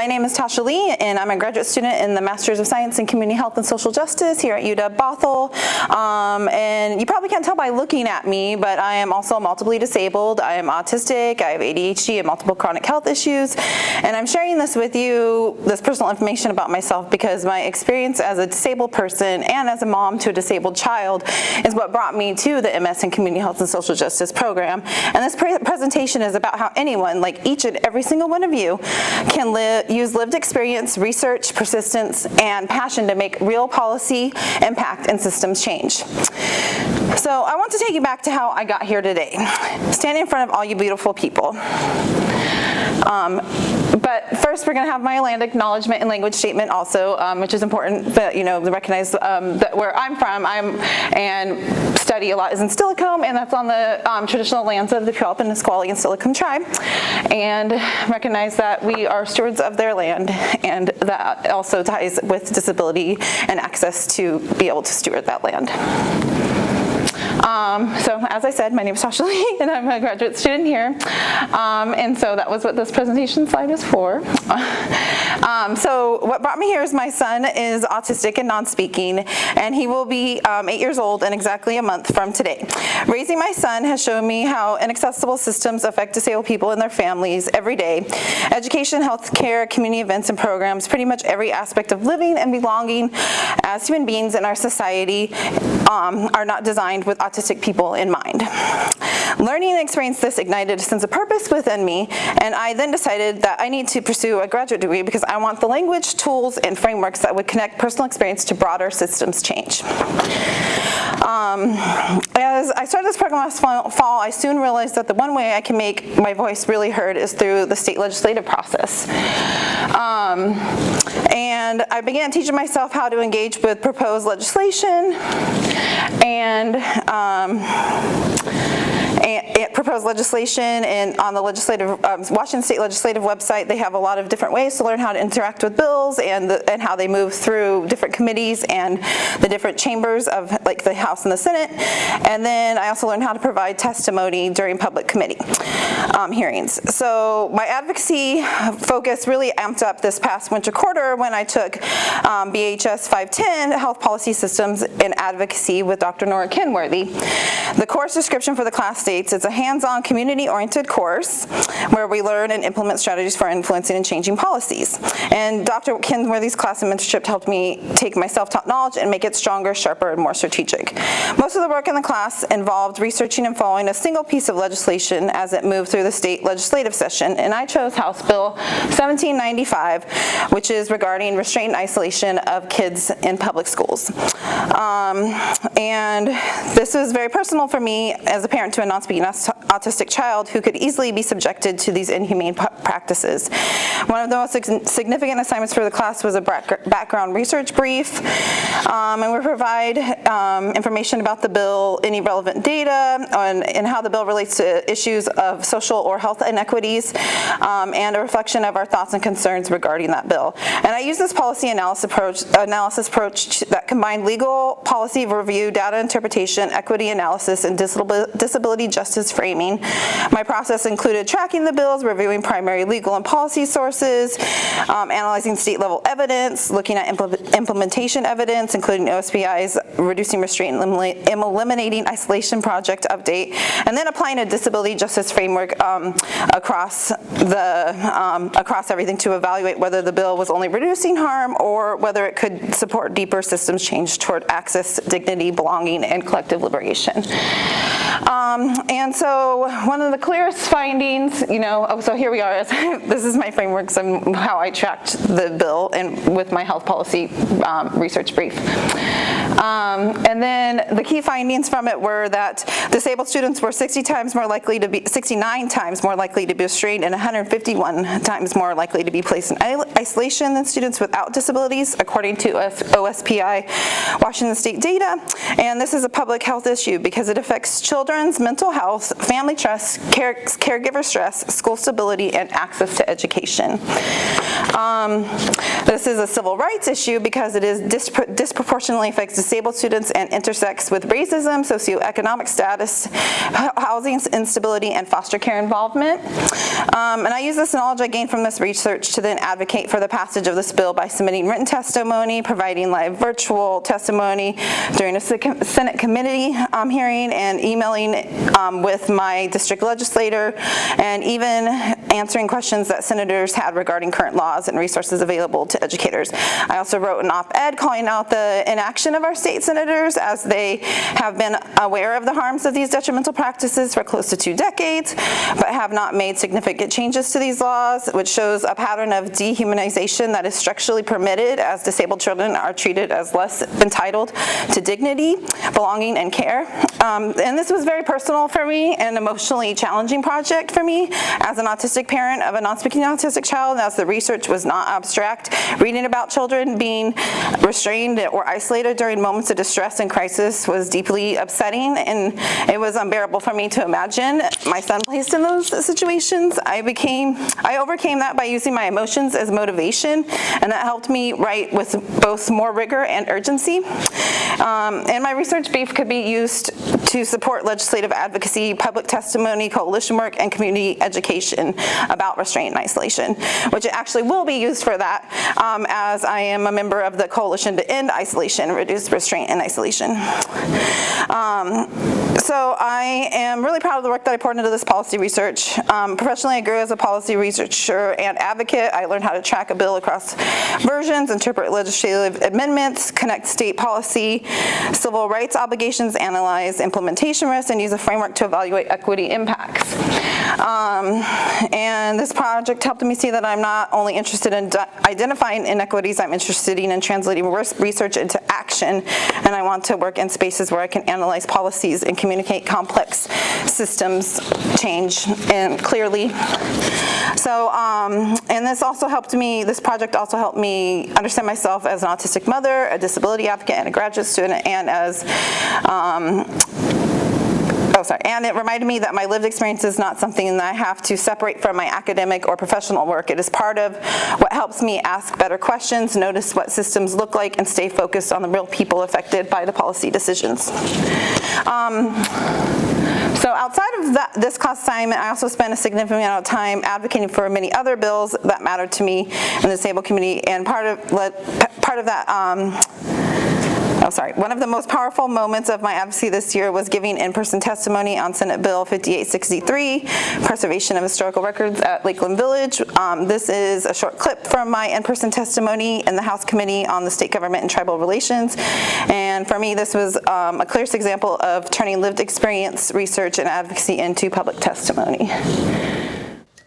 My name is Tasha Lee, and I'm a graduate student in the Master's of Science in Community Health and Social Justice here at UW Bothell. And you probably can't tell by looking at me, but I am also multiply disabled. I am autistic, I have ADHD and multiple chronic health issues. And I'm sharing this with you, this personal information about myself, because my experience as a disabled person and as a mom to a disabled child is what brought me to the MS in Community Health and Social Justice program. And this presentation is about how anyone, like each and every single one of you, can use lived experience, research, persistence, and passion to make real policy impact and systems change. So I want to take you back to how I got here today, standing in front of all you beautiful people. But first, we're going to have my land acknowledgement and language statement also, which is important that to recognize that where I'm from, and study a lot is in Stillicombe, and that's on the traditional lands of the Puyallup and Nisqually and Stillicombe tribe, and recognize that we are stewards of their land, and that also ties with disability and access to be able to steward that land. So as I said, my name is Tasha Lee, and I'm a graduate student here. And so that was what this presentation slide is for. So what brought me here is my son is autistic and non-speaking, and he will be 8 years old in exactly a month from today. Raising my son has shown me how inaccessible systems affect disabled people and their families every day. Education, healthcare, community events and programs, pretty much every aspect of living and belonging as human beings in our society are not designed with autistic people in mind. Learning and experience this ignited a sense of purpose within me, and I then decided that I need to pursue a graduate degree because I want the language, tools, and frameworks that would connect personal experience to broader systems change. As I started this program last fall, I soon realized that the one way I can make my voice really heard is through the state legislative process. And I began teaching myself how to engage with proposed legislation and proposed legislation, and on the Washington State Legislative website, they have a lot of different ways to learn how to interact with bills and how they move through different committees and the different chambers of like the House and the Senate. And then I also learned how to provide testimony during public committee hearings. So my advocacy focus really amped up this past winter quarter when I took BHS 510, Health Policy Systems and Advocacy with Dr. Nora Kenworthy. The course description for the class states it's a hands-on community-oriented course where we learn and implement strategies for influencing and changing policies. And Dr. Kenworthy's class and mentorship helped me take my self-taught knowledge and make it stronger, sharper, and more strategic. Most of the work in the class involved researching and following a single piece of legislation as it moved through the state legislative session, and I chose House Bill 1795, which is regarding restraint and isolation of kids in public schools. And this was very personal for me as a parent to a non-speaking autistic child who could easily be subjected to these inhumane practices. One of the most significant assignments for the class was a background research brief, and we provide information about the bill, any relevant data, and how the bill relates to issues of social or health inequities, and a reflection of our thoughts and concerns regarding that bill. And I use this policy analysis approach that combined legal policy review, data interpretation, equity analysis, and disability justice framing. My process included tracking the bills, reviewing primary legal and policy sources, analyzing state-level evidence, looking at implementation evidence, including OSPI's Reducing Restraint and Eliminating Isolation Project update, and then applying a disability justice framework across everything to evaluate whether the bill was only reducing harm or whether it could support deeper systems change toward access, dignity, belonging, and collective liberation. And so one of the clearest findings, so here we are. This is my frameworks and how I tracked the bill and with my health policy research brief. And then the key findings from it were that disabled students were 69 times more likely to be restrained and 151 times more likely to be placed in isolation than students without disabilities, according to OSPI Washington State data. And this is a public health issue because it affects children's mental health, family trust, caregiver stress, school stability, and access to education. This is a civil rights issue because it disproportionately affects disabled students and intersects with racism, socioeconomic status, housing instability, and foster care involvement. And I use this knowledge I gained from this research to then advocate for the passage of this bill by submitting written testimony, providing live virtual testimony during a Senate committee hearing, and emailing with my district legislator, and even answering questions that senators had regarding current laws and resources available to educators. I also wrote an op-ed calling out the inaction of our state senators, as they have been aware of the harms of these detrimental practices for close to 2 decades, but have not made significant changes to these laws, which shows a pattern of dehumanization that is structurally permitted, as disabled children are treated as less entitled to dignity, belonging, and care. And this was very personal for me, and emotionally challenging project for me as an autistic parent of a non-speaking autistic child, as the research was not abstract. Reading about children being restrained or isolated during moments of distress and crisis was deeply upsetting, and it was unbearable for me to imagine my son placed in those situations. I overcame that by using my emotions as motivation, and that helped me write with both more rigor and urgency. And my research brief could be used to support legislative advocacy, public testimony, coalition work, and community education about restraint and isolation, which it actually will be used for that, as I am a member of the Coalition to End Isolation, Reduce Restraint and Isolation. So I am really proud of the work that I poured into this policy research. Professionally, I grew as a policy researcher and advocate. I learned how to track a bill across versions, interpret legislative amendments, connect state policy, civil rights obligations, analyze implementation risks, and use a framework to evaluate equity impacts. And this project helped me see that I'm not only interested in identifying inequities, I'm interested in translating research into action, and I want to work in spaces where I can analyze policies and communicate complex systems change and clearly. So, and this project also helped me understand myself as an autistic mother, a disability advocate, and a graduate student, and as and it reminded me that my lived experience is not something that I have to separate from my academic or professional work. It is part of what helps me ask better questions, notice what systems look like, and stay focused on the real people affected by the policy decisions. So outside of this class assignment, I also spent a significant amount of time advocating for many other bills that mattered to me in the disabled community, and part of that, one of the most powerful moments of my advocacy this year was giving in-person testimony on Senate Bill 5863, Preservation of Historical Records at Lakeland Village. This is a short clip from my in-person testimony in the House Committee on the State Government and Tribal Relations. And for me, this was a clearest example of turning lived experience, research, and advocacy into public testimony.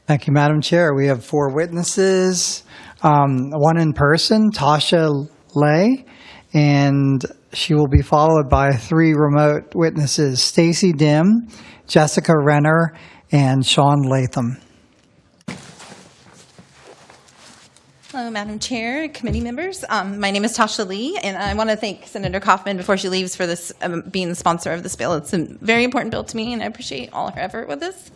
Thank you, Madam Chair. We have 4 witnesses, one in person, Tasha Lay, and she will be followed by 3 remote witnesses, Stacy Dim, Jessica Renner, and Sean Latham. Hello, Madam Chair, committee members. My name is Tasha Lee, and I want to thank Senator Kaufman before she leaves for this being the sponsor of this bill. It's a very important bill to me, and I appreciate all her effort with this.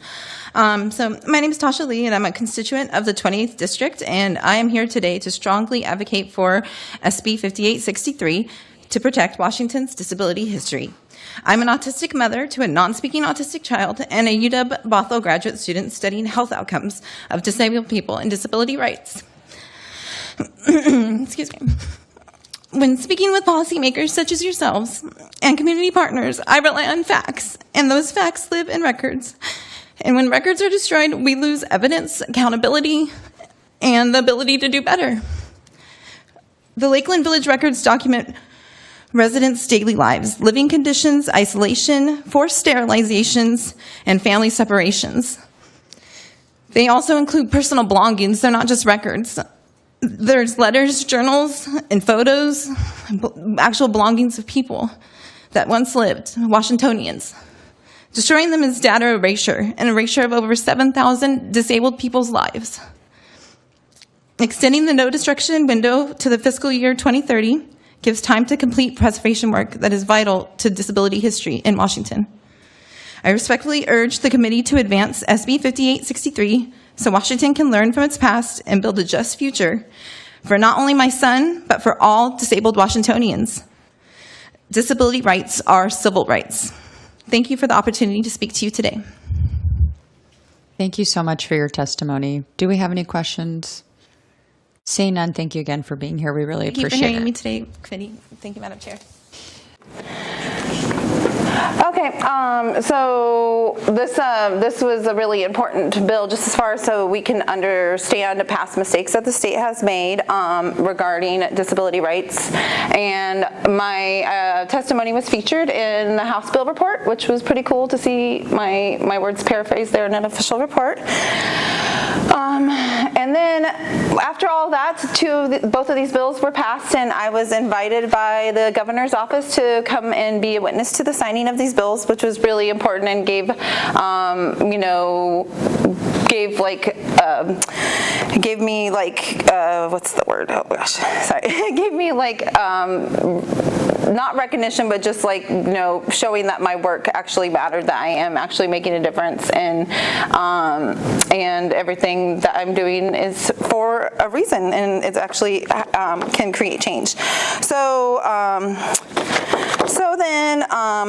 So my name is Tasha Lee, and I'm a constituent of the 28th District, and I am here today to strongly advocate for SB 5863 to protect Washington's disability history. I'm an autistic mother to a non-speaking autistic child and a UW Bothell graduate student studying health outcomes of disabled people and disability rights. Excuse me. When speaking with policymakers such as yourselves and community partners, I rely on facts, and those facts live in records. And when records are destroyed, we lose evidence, accountability, and the ability to do better. The Lakeland Village records document residents' daily lives, living conditions, isolation, forced sterilizations, and family separations. They also include personal belongings. They're not just records. There's letters, journals, and photos, actual belongings of people that once lived, Washingtonians. Destroying them is data erasure, an erasure of over 7,000 disabled people's lives. Extending the no destruction window to the fiscal year 2030 gives time to complete preservation work that is vital to disability history in Washington. I respectfully urge the committee to advance SB 5863 so Washington can learn from its past and build a just future for not only my son, but for all disabled Washingtonians. disability rights are civil rights. Thank you for the opportunity to speak to you today. Thank you so much for your testimony. Do we have any questions? Seeing none, thank you again for being here. We really appreciate it. Thank you for hearing me today, committee. Thank you, Madam Chair. Okay, so this was a really important bill, just as far as so we can understand past mistakes that the state has made regarding disability rights. And my testimony was featured in the House Bill report, which was pretty cool to see my words paraphrased there in an official report. And then after all that, both of these bills were passed, and I was invited by the governor's office to come and be a witness to the signing of these bills, which was really important, and gave me like what's the word? Oh gosh, sorry. It gave me like not recognition, but just like, showing that my work actually mattered, that I am actually making a difference, and everything that I'm doing is for a reason, and it's actually can create change. So then,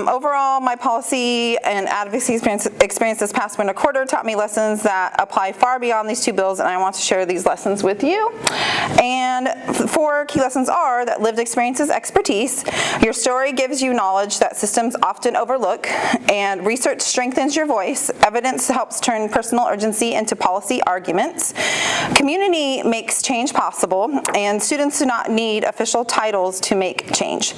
overall, my policy and advocacy experience this past winter quarter taught me lessons that apply far beyond these two bills, and I want to share these lessons with you. And 4 key lessons are that lived experience is expertise, your story gives you knowledge that systems often overlook, and research strengthens your voice, evidence helps turn personal urgency into policy arguments, community makes change possible, and students do not need official titles to make change.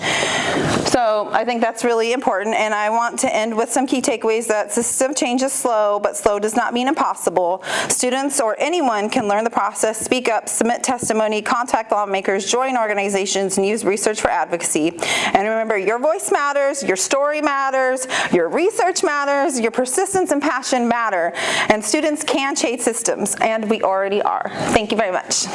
So I think that's really important, and I want to end with some key takeaways that system change is slow, but slow does not mean impossible. Students or anyone can learn the process, speak up, submit testimony, contact lawmakers, join organizations, and use research for advocacy. And remember, your voice matters, your story matters, your research matters, your persistence and passion matter, and students can change systems, and we already are. Thank you very much.